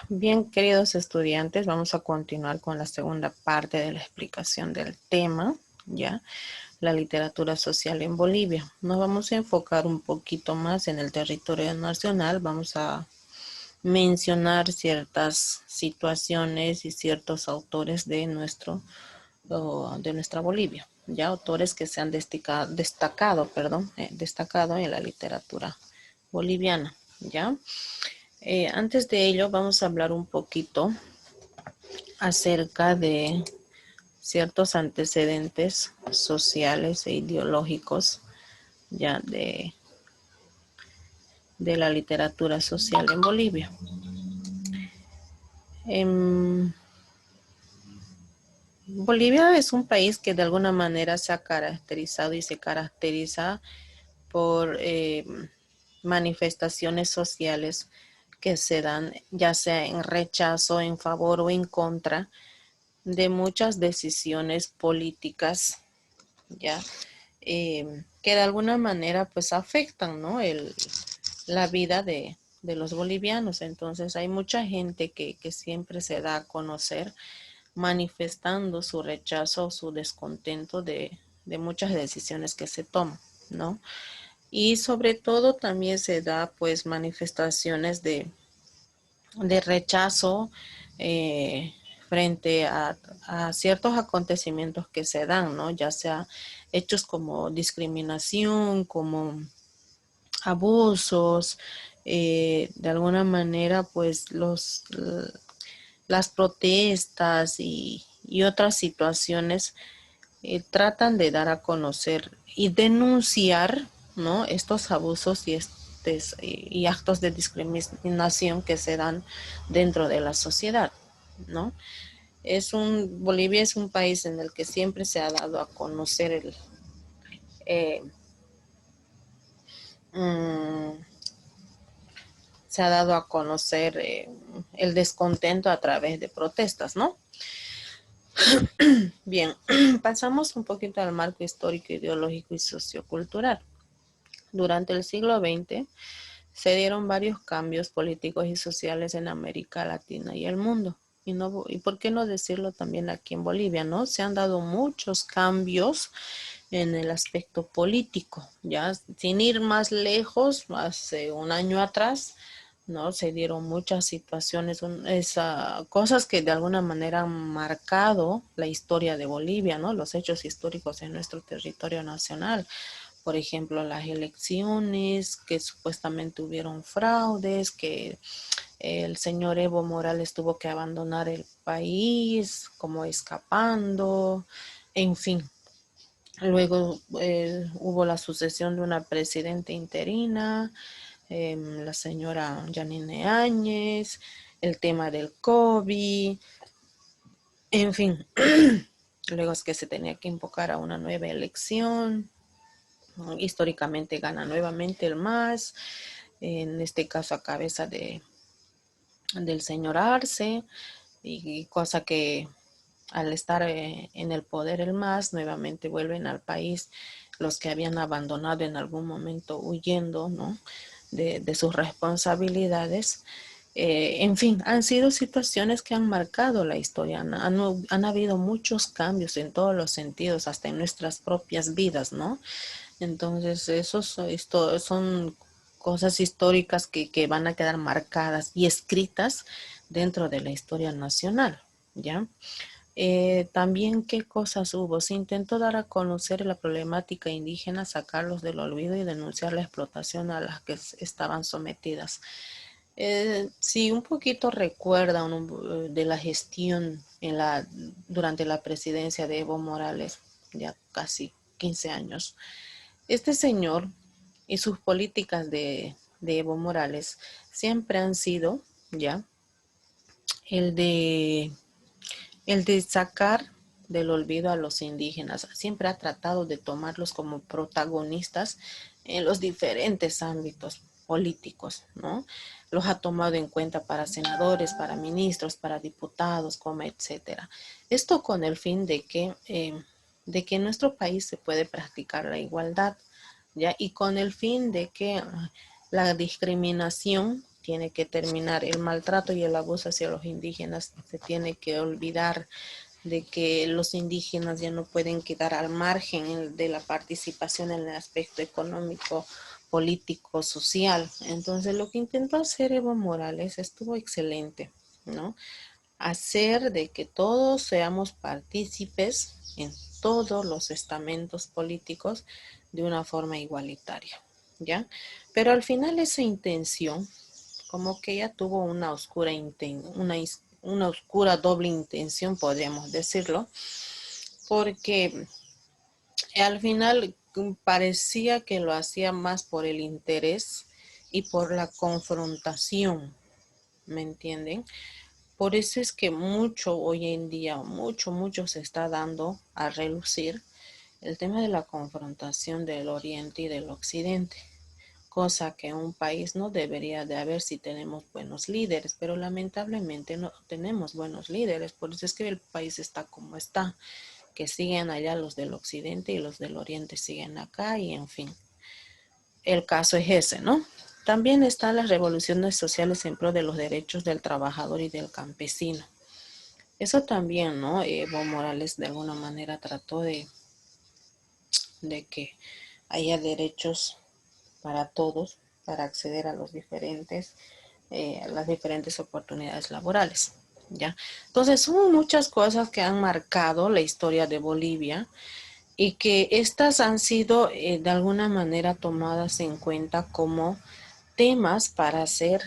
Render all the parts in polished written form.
Bien, queridos estudiantes, vamos a continuar con la segunda parte de la explicación del tema, ¿ya? La literatura social en Bolivia. Nos vamos a enfocar un poquito más en el territorio nacional. Vamos a mencionar ciertas situaciones y ciertos autores de nuestra Bolivia, ¿ya? Autores que se han destacado en la literatura boliviana, ¿ya? Antes de ello, vamos a hablar un poquito acerca de ciertos antecedentes sociales e ideológicos ya de la literatura social en Bolivia. En Bolivia es un país que de alguna manera se ha caracterizado y se caracteriza por manifestaciones sociales que se dan ya sea en rechazo, en favor o en contra de muchas decisiones políticas, ya que de alguna manera pues afectan, ¿no? La vida de los bolivianos. Entonces hay mucha gente que siempre se da a conocer manifestando su rechazo o su descontento de muchas decisiones que se toman, ¿no? Y sobre todo también se da pues manifestaciones de rechazo eh, frente a ciertos acontecimientos que se dan, ¿no? Ya sea hechos como discriminación, como abusos, de alguna manera pues las protestas y otras situaciones tratan de dar a conocer y denunciar, ¿no? Estos abusos y actos de discriminación que se dan dentro de la sociedad, ¿no? Bolivia es un país en el que siempre se ha dado a conocer eh, mm, se ha dado a conocer el descontento a través de protestas, ¿no? Bien, pasamos un poquito al marco histórico, ideológico y sociocultural. Durante el siglo XX se dieron varios cambios políticos y sociales en América Latina y el mundo. Y por qué no decirlo también aquí en Bolivia, ¿no? Se han dado muchos cambios en el aspecto político, ya sin ir más lejos, hace un año atrás, ¿no? Se dieron muchas situaciones, cosas que de alguna manera han marcado la historia de Bolivia, ¿no? Los hechos históricos en nuestro territorio nacional. Por ejemplo, las elecciones que supuestamente hubieron fraudes, que el señor Evo Morales tuvo que abandonar el país como escapando, en fin. Luego hubo la sucesión de una presidenta interina, la señora Yanine Áñez, el tema del COVID, en fin. Luego es que se tenía que invocar a una nueva elección. Históricamente gana nuevamente el MAS, en este caso a cabeza del señor Arce, y cosa que al estar en el poder el MAS, nuevamente vuelven al país los que habían abandonado en algún momento huyendo, ¿no? de sus responsabilidades. En fin, han sido situaciones que han marcado la historia, han habido muchos cambios en todos los sentidos, hasta en nuestras propias vidas, ¿no? Entonces, esto son cosas históricas que van a quedar marcadas y escritas dentro de la historia nacional, ¿ya? También qué cosas hubo. Se intentó dar a conocer la problemática indígena, sacarlos del olvido y denunciar la explotación a las que estaban sometidas. Si un poquito recuerdan de la gestión durante la presidencia de Evo Morales, ya casi 15 años, este señor y sus políticas de Evo Morales siempre han sido, ya, el de el de sacar del olvido a los indígenas. Siempre ha tratado de tomarlos como protagonistas en los diferentes ámbitos políticos, ¿no? Los ha tomado en cuenta para senadores, para ministros, para diputados, como etcétera. Esto con el fin de que en nuestro país se puede practicar la igualdad, ¿ya? Y con el fin de que la discriminación tiene que terminar. El maltrato y el abuso hacia los indígenas se tiene que olvidar, de que los indígenas ya no pueden quedar al margen de la participación en el aspecto económico, político, social. Entonces lo que intentó hacer Evo Morales estuvo excelente, ¿no? Hacer de que todos seamos partícipes en todos los estamentos políticos de una forma igualitaria, ¿ya? Pero al final esa intención como que ella tuvo una oscura una oscura doble intención, podríamos decirlo, porque al final parecía que lo hacía más por el interés y por la confrontación, ¿me entienden? Por eso es que mucho hoy en día, mucho se está dando a relucir el tema de la confrontación del Oriente y del Occidente, cosa que en un país no debería de haber si tenemos buenos líderes, pero lamentablemente no tenemos buenos líderes, por eso es que el país está como está, que siguen allá los del Occidente y los del Oriente siguen acá y en fin, el caso es ese, ¿no? También están las revoluciones sociales en pro de los derechos del trabajador y del campesino. Eso también, ¿no? Evo Morales de alguna manera trató de que haya derechos para todos, para acceder a las diferentes oportunidades laborales, ¿ya? Entonces son muchas cosas que han marcado la historia de Bolivia y que estas han sido de alguna manera tomadas en cuenta como temas para hacer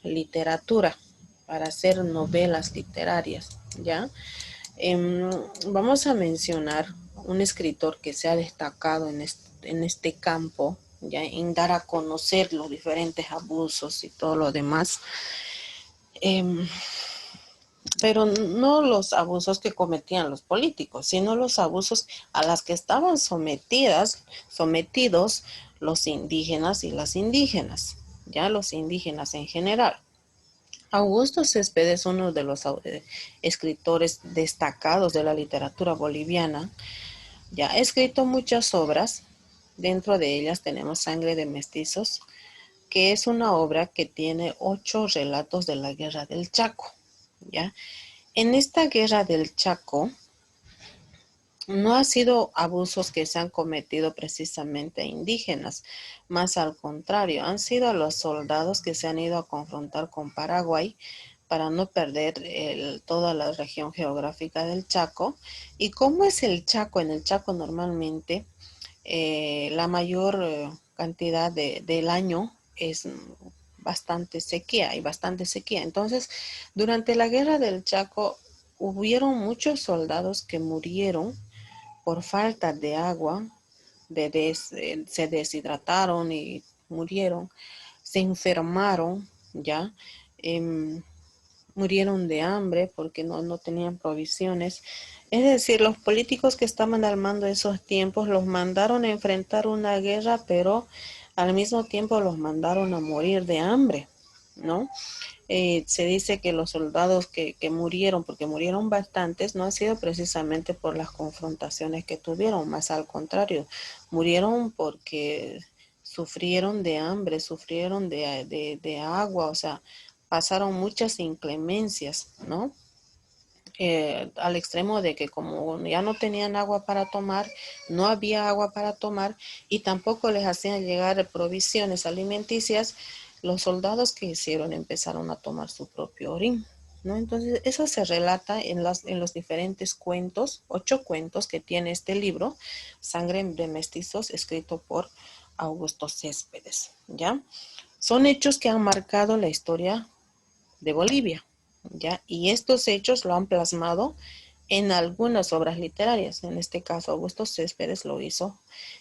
literatura, para hacer novelas literarias, ¿ya? Vamos a mencionar un escritor que se ha destacado en este campo, ya en dar a conocer los diferentes abusos y todo lo demás, eh, pero no los abusos que cometían los políticos, sino los abusos a los que estaban sometidos los indígenas y las indígenas, ya los indígenas en general. Augusto Céspedes es uno de los escritores destacados de la literatura boliviana. Ya ha escrito muchas obras, dentro de ellas tenemos Sangre de Mestizos, que es una obra que tiene 8 relatos de la Guerra del Chaco. ¿Ya? En esta Guerra del Chaco no ha sido abusos que se han cometido precisamente a indígenas, más al contrario, han sido a los soldados que se han ido a confrontar con Paraguay para no perder toda la región geográfica del Chaco. ¿Y cómo es el Chaco? En el Chaco normalmente la mayor cantidad del año es bastante sequía, hay bastante sequía. Entonces, durante la guerra del Chaco hubieron muchos soldados que murieron por falta de agua, se deshidrataron y murieron, se enfermaron, ¿ya? Eh, Murieron de hambre porque no tenían provisiones. Es decir, los políticos que estaban al mando de esos tiempos los mandaron a enfrentar una guerra, pero al mismo tiempo los mandaron a morir de hambre, ¿no? Se dice que los soldados que murieron, porque murieron bastantes, no ha sido precisamente por las confrontaciones que tuvieron, más al contrario, murieron porque sufrieron de hambre, sufrieron de agua, o sea, pasaron muchas inclemencias, ¿no? Al extremo de que como ya no tenían agua para tomar, no había agua para tomar y tampoco les hacían llegar provisiones alimenticias, los soldados que hicieron empezaron a tomar su propio orín, ¿no? Entonces eso se relata en los diferentes cuentos, 8 cuentos que tiene este libro, Sangre de Mestizos, escrito por Augusto Céspedes, ¿ya? Son hechos que han marcado la historia de Bolivia, ¿ya? Y estos hechos lo han plasmado en algunas obras literarias. En este caso, Augusto Céspedes lo hizo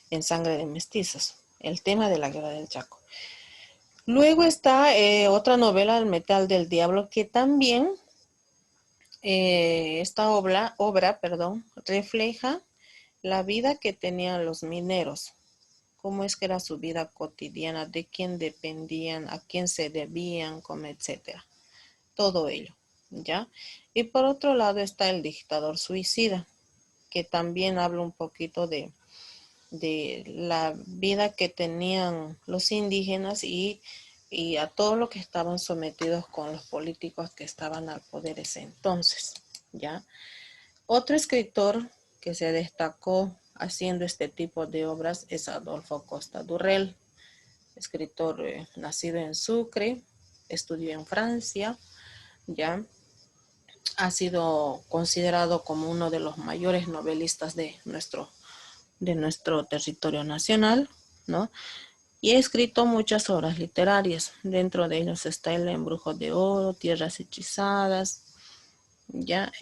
en Sangre de Mestizos, el tema de la Guerra del Chaco. Luego está otra novela, El Metal del Diablo, que también esta refleja la vida que tenían los mineros, cómo es que era su vida cotidiana, de quién dependían, a quién se debían, como etcétera. Todo ello, ¿ya? Y por otro lado está El Dictador Suicida, que también habla un poquito de la vida que tenían los indígenas y y a todo lo que estaban sometidos con los políticos que estaban al poder ese entonces, ¿ya? Otro escritor que se destacó haciendo este tipo de obras es Adolfo Costa Durrell, escritor nacido en Sucre, estudió en Francia, ¿ya? Ha sido considerado como uno de los mayores novelistas de nuestro territorio nacional, ¿no? Y ha escrito muchas obras literarias. Dentro de ellos está El Embrujo de Oro, Tierras Hechizadas, ¿ya?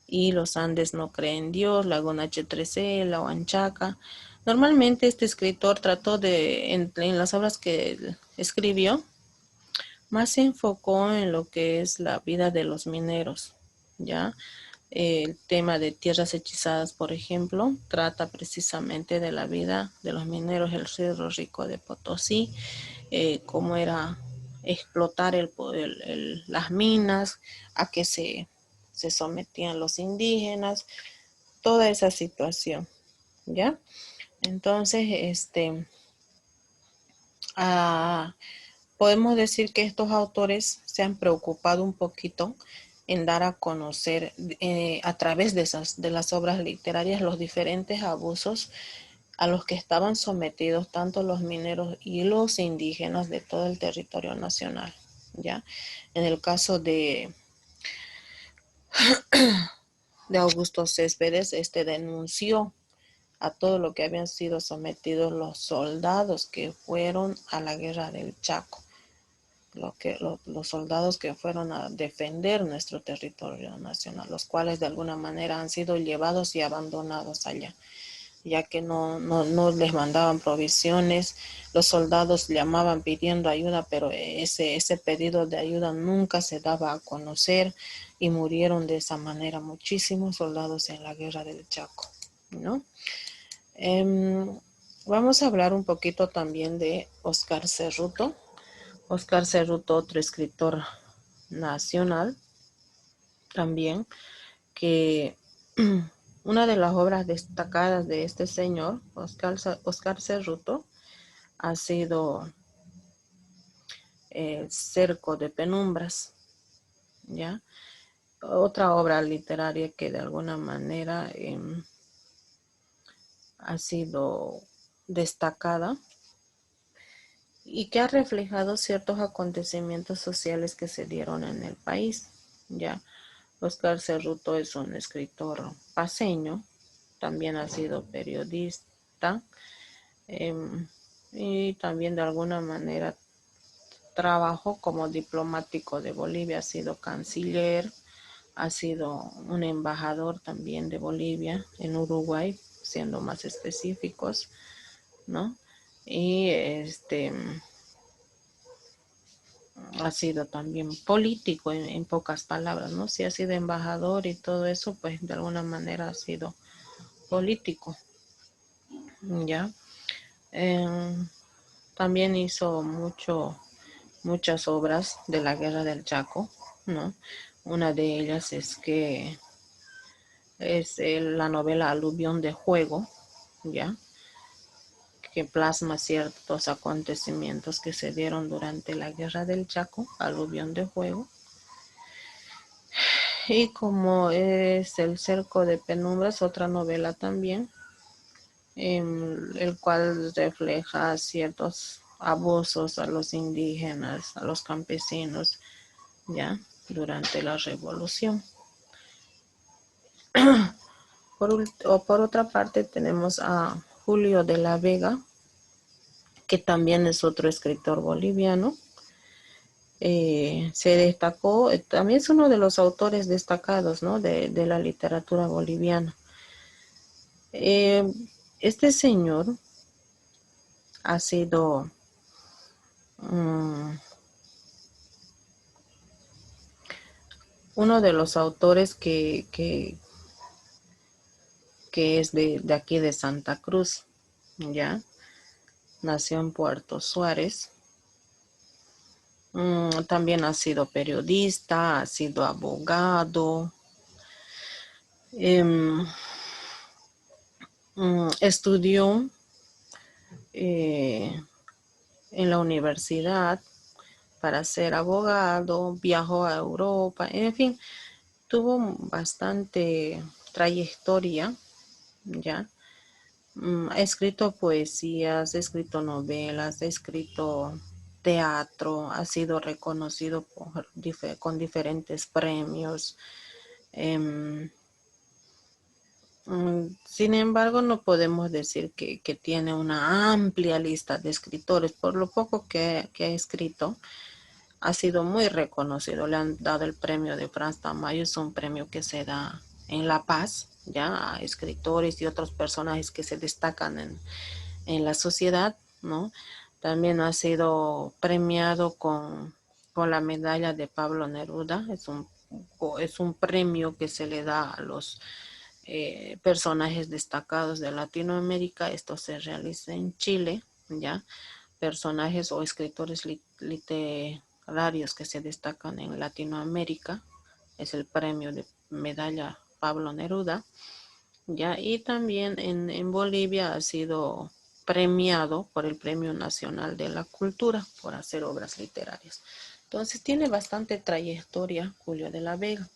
Y Los Andes no creen en Dios, Laguna H3C, La Huanchaca. Normalmente este escritor trató en las obras que escribió, más se enfocó en lo que es la vida de los mineros, ¿ya? El tema de Tierras Hechizadas, por ejemplo, trata precisamente de la vida de los mineros del Cerro Rico de Potosí, cómo era explotar las minas, a qué se sometían los indígenas, toda esa situación, ¿ya? Entonces, ah, podemos decir que estos autores se han preocupado un poquito en dar a conocer a través de las obras literarias los diferentes abusos a los que estaban sometidos tanto los mineros y los indígenas de todo el territorio nacional, ¿ya? En el caso de Augusto Céspedes, denunció a todo lo que habían sido sometidos los soldados que fueron a la guerra del Chaco, los soldados que fueron a defender nuestro territorio nacional, los cuales de alguna manera han sido llevados y abandonados allá, ya que no les mandaban provisiones. Los soldados llamaban pidiendo ayuda, pero ese pedido de ayuda nunca se daba a conocer y murieron de esa manera muchísimos soldados en la guerra del Chaco, ¿no? Vamos a hablar un poquito también de Óscar Cerruto. Óscar Cerruto, otro escritor nacional también, que una de las obras destacadas de este señor, Óscar Cerruto, ha sido Cerco de Penumbras, ¿ya? Otra obra literaria que de alguna manera ha sido destacada y que ha reflejado ciertos acontecimientos sociales que se dieron en el país, ¿ya? Óscar Cerruto es un escritor paceño, también ha sido periodista, y también de alguna manera trabajó como diplomático de Bolivia, ha sido canciller, ha sido un embajador también de Bolivia en Uruguay, siendo más específicos, ¿no? Y ha sido también político en pocas palabras, ¿no? Si ha sido embajador y todo eso, pues de alguna manera ha sido político, ¿ya? Eh, También hizo muchas obras de la Guerra del Chaco, ¿no? Una de ellas es la novela Aluvión de Juego, ¿ya? Que plasma ciertos acontecimientos que se dieron durante la Guerra del Chaco, Aluvión de Juego. Y como es El Cerco de Penumbras, otra novela también, el cual refleja ciertos abusos a los indígenas, a los campesinos, ya durante la revolución. Por otra parte tenemos a Julio de la Vega, que también es otro escritor boliviano. Se destacó, también es uno de los autores destacados, ¿no? de la literatura boliviana. Este señor ha sido uno de los autores que es de aquí de Santa Cruz, ¿ya? Nació en Puerto Suárez. También ha sido periodista, ha sido abogado, estudió en la universidad para ser abogado, viajó a Europa, en fin, tuvo bastante trayectoria, ¿ya? Ha escrito poesías, ha escrito novelas, ha escrito teatro, ha sido reconocido con diferentes premios. Em, Sin embargo, no podemos decir que tiene una amplia lista de escritores. Por lo poco que ha escrito, ha sido muy reconocido. Le han dado el premio de Franz Tamayo, es un premio que se da en La Paz, ya a escritores y otros personajes que se destacan en la sociedad, ¿no? También ha sido premiado con la medalla de Pablo Neruda. Es un premio que se le da a los personajes destacados de Latinoamérica. Esto se realiza en Chile, ya. Personajes o escritores literarios que se destacan en Latinoamérica. Es el premio de medalla Pablo Neruda, ya. Y también en Bolivia ha sido premiado por el Premio Nacional de la Cultura por hacer obras literarias. Entonces tiene bastante trayectoria Julio de la Vega.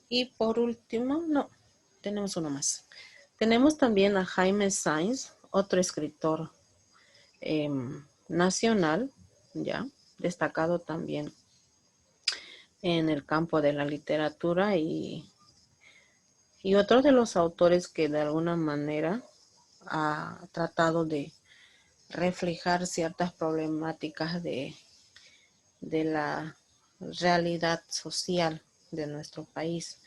Y por último, no, tenemos uno más. Tenemos también a Jaime Sainz, otro escritor nacional, ya, destacado también en el campo de la literatura y otro de los autores que de alguna manera ha tratado de reflejar ciertas problemáticas de la realidad social de nuestro país.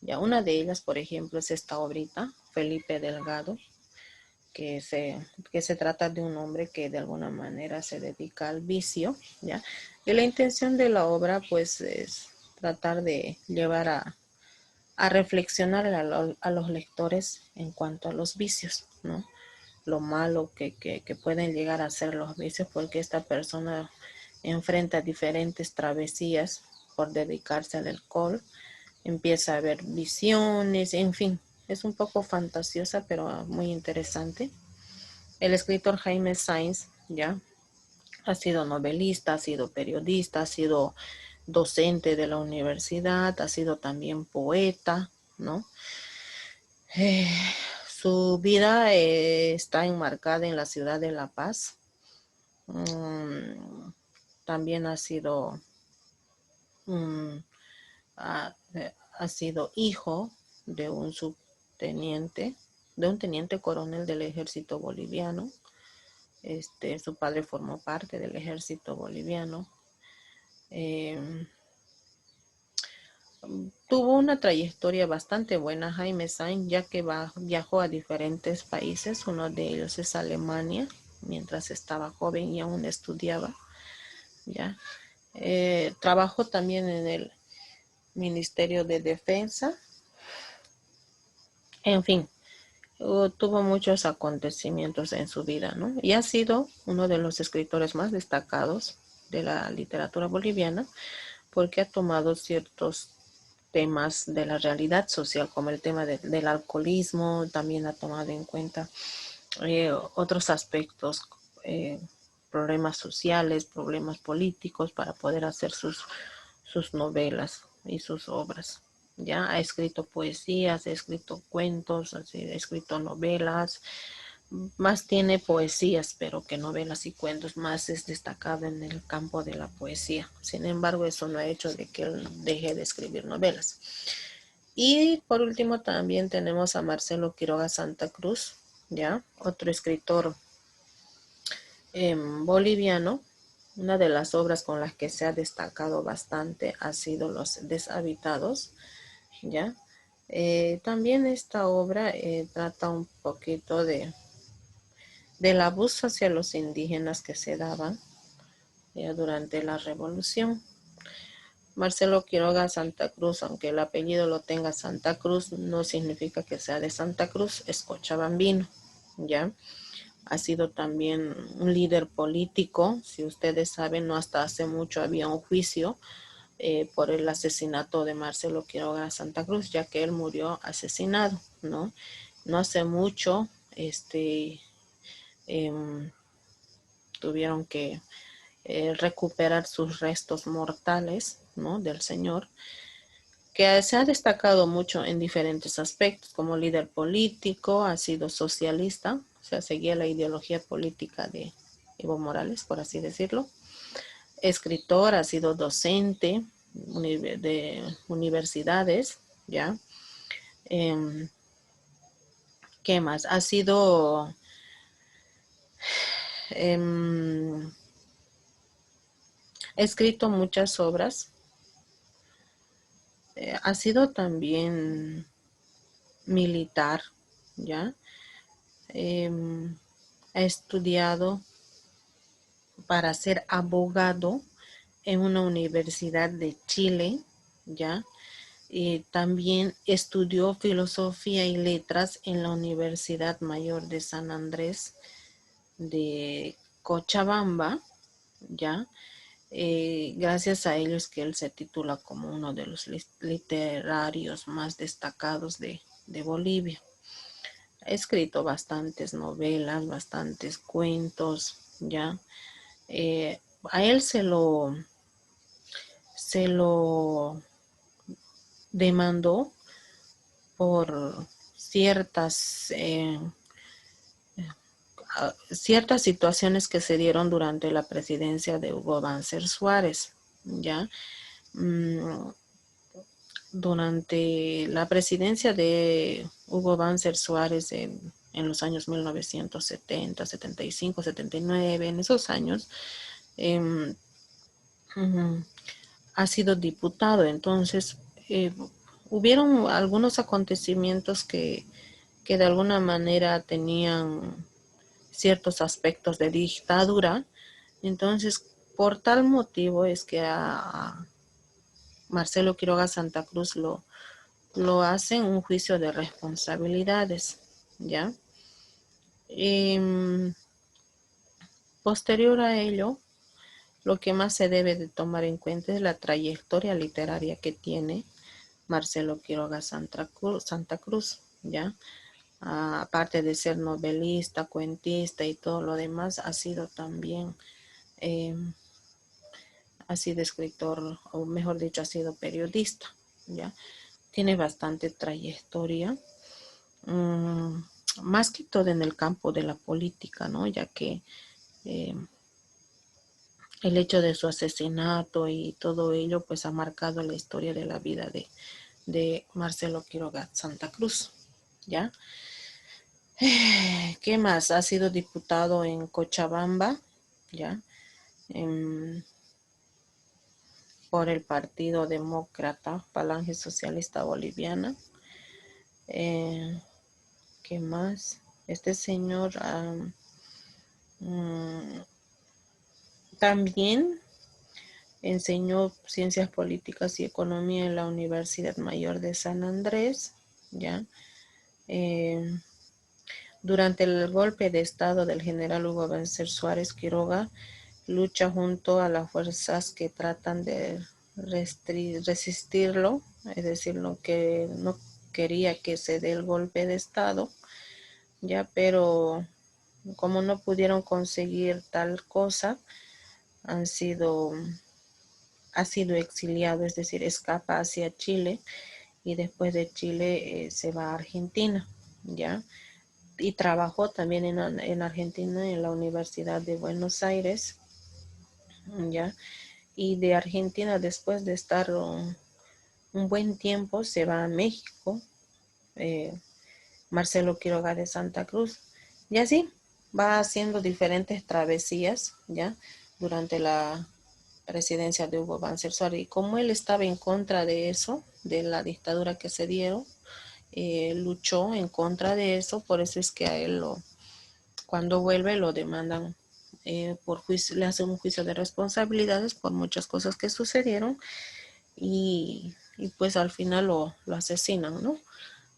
Ya una de ellas, por ejemplo, es esta obrita, Felipe Delgado, que se trata de un hombre que de alguna manera se dedica al vicio, ¿ya? Y la intención de la obra, pues, es tratar de llevar a reflexionar a los lectores en cuanto a los vicios, ¿no? Lo malo que pueden llegar a ser los vicios, porque esta persona enfrenta diferentes travesías por dedicarse al alcohol, empieza a ver visiones, en fin, es un poco fantasiosa, pero muy interesante. El escritor Jaime Sainz, ya, ha sido novelista, ha sido periodista, ha sido docente de la universidad, ha sido también poeta, ¿no? Eh, Su vida está enmarcada en la ciudad de La Paz. También ha sido, ha sido hijo de un subteniente, de un teniente coronel del ejército boliviano. Su padre formó parte del ejército boliviano. Eh, Tuvo una trayectoria bastante buena Jaime Sainz, ya que viajó a diferentes países. Uno de ellos es Alemania, mientras estaba joven y aún estudiaba, ¿ya? Trabajó también en el Ministerio de Defensa. En fin, tuvo muchos acontecimientos en su vida, ¿no? Y ha sido uno de los escritores más destacados de la literatura boliviana, porque ha tomado ciertos temas de la realidad social, como el tema del alcoholismo. También ha tomado en cuenta otros aspectos, eh, problemas sociales, problemas políticos, para poder hacer sus novelas y sus obras. Ya ha escrito poesías, ha escrito cuentos, ha escrito novelas. Más tiene poesías, pero que novelas y cuentos. Más es destacado en el campo de la poesía. Sin embargo, eso no ha hecho de que él deje de escribir novelas. Y por último también tenemos a Marcelo Quiroga Santa Cruz, ya, otro escritor boliviano. Una de las obras con las que se ha destacado bastante ha sido Los Deshabitados, ya. También esta obra trata un poquito del abuso hacia los indígenas que se daban durante la revolución. Marcelo Quiroga Santa Cruz, aunque el apellido lo tenga Santa Cruz, no significa que sea de Santa Cruz, es cochabambino, ¿ya? Ha sido también un líder político. Si ustedes saben, no hasta hace mucho había un juicio por el asesinato de Marcelo Quiroga Santa Cruz, ya que él murió asesinado, ¿no? No hace mucho, tuvieron que recuperar sus restos mortales, ¿no?, del señor, que se ha destacado mucho en diferentes aspectos. Como líder político, ha sido socialista, o sea, seguía la ideología política de Evo Morales, por así decirlo. Escritor, ha sido docente de universidades, ¿ya? ¿Qué más? Ha sido escrito muchas obras. Ha sido también militar, ¿ya? Ha estudiado para ser abogado en una universidad de Chile, ¿ya? Y también estudió filosofía y letras en la Universidad Mayor de San Andrés de Cochabamba, ¿ya? Gracias a ellos que él se titula como uno de los literarios más destacados de Bolivia. Ha escrito bastantes novelas, bastantes cuentos, ¿ya? A él se lo demandó por ciertas situaciones que se dieron durante la presidencia de Hugo Banzer Suárez, ¿ya? Durante la presidencia de Hugo Banzer Suárez en los años 1970, 75, 79, en esos años, ha sido diputado. Entonces, hubieron algunos acontecimientos que de alguna manera tenían ciertos aspectos de dictadura. Entonces, por tal motivo es que a Marcelo Quiroga Santa Cruz lo hacen un juicio de responsabilidades, ¿ya? Posterior a ello, lo que más se debe de tomar en cuenta es la trayectoria literaria que tiene Marcelo Quiroga Santa Cruz, ¿ya? Aparte de ser novelista, cuentista y todo lo demás, ha sido también, ha sido escritor, o mejor dicho, ha sido periodista, ¿ya? Tiene bastante trayectoria, más que todo en el campo de la política, ¿no? Ya que el hecho de su asesinato y todo ello, pues ha marcado la historia de la vida de Marcelo Quiroga Santa Cruz, ¿ya? ¿Qué más? Ha sido diputado en Cochabamba, ¿ya? Por el Partido Demócrata, Falange Socialista Boliviana. ¿Qué más? Este señor también enseñó Ciencias Políticas y Economía en la Universidad Mayor de San Andrés, ¿ya? Durante el golpe de estado del general Hugo Banzer Suárez, Quiroga lucha junto a las fuerzas que tratan de resistirlo, es decir, lo que no quería que se dé el golpe de estado, ya, pero como no pudieron conseguir tal cosa, ha sido exiliado, es decir, escapa hacia Chile y después de Chile se va a Argentina, ya. Y trabajó también en Argentina, en la Universidad de Buenos Aires, ¿ya? Y de Argentina, después de estar un buen tiempo, se va a México, Marcelo Quiroga de Santa Cruz, y así va haciendo diferentes travesías, ¿ya? Durante la presidencia de Hugo Banzer Suárez. Y como él estaba en contra de eso, de la dictadura que se dieron, luchó en contra de eso, por eso es que a él cuando vuelve lo demandan por juicio, le hacen un juicio de responsabilidades por muchas cosas que sucedieron y pues al final lo asesinan, ¿no?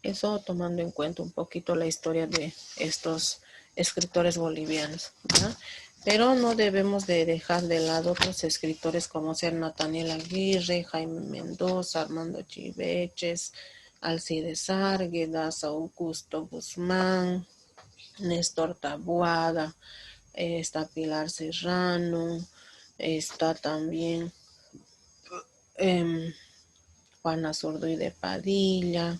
Eso tomando en cuenta un poquito la historia de estos escritores bolivianos, ¿no? Pero no debemos de dejar de lado otros escritores como ser Nathaniel Aguirre, Jaime Mendoza, Armando Chiveches, Alcides Árguedas, Augusto Guzmán, Néstor Taboada, está Pilar Serrano, está también em, Juana Zurduy de Padilla,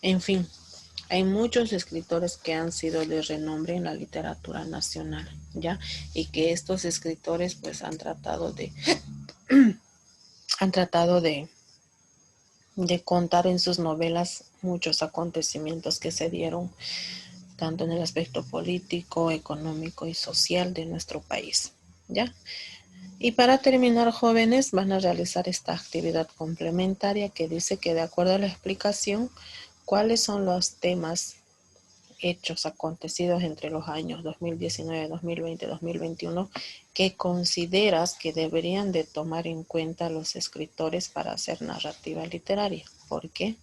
en fin, hay muchos escritores que han sido de renombre en la literatura nacional, ¿ya? Y que estos escritores pues han tratado de contar en sus novelas muchos acontecimientos que se dieron tanto en el aspecto político, económico y social de nuestro país, ¿ya? Y para terminar, jóvenes, van a realizar esta actividad complementaria que dice que de acuerdo a la explicación, cuáles son los temas, hechos acontecidos entre los años 2019, 2020, 2021 que consideras que deberían de tomar en cuenta los escritores para hacer narrativa literaria. ¿Por qué?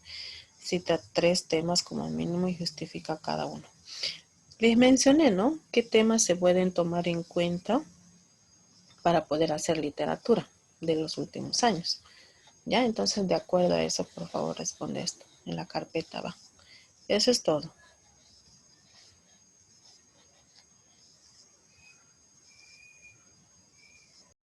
Cita 3 temas como mínimo y justifica cada uno. Les mencioné, ¿no? ¿Qué temas se pueden tomar en cuenta para poder hacer literatura de los últimos años? Ya, entonces de acuerdo a eso, por favor, responde esto. En la carpeta va. Eso es todo.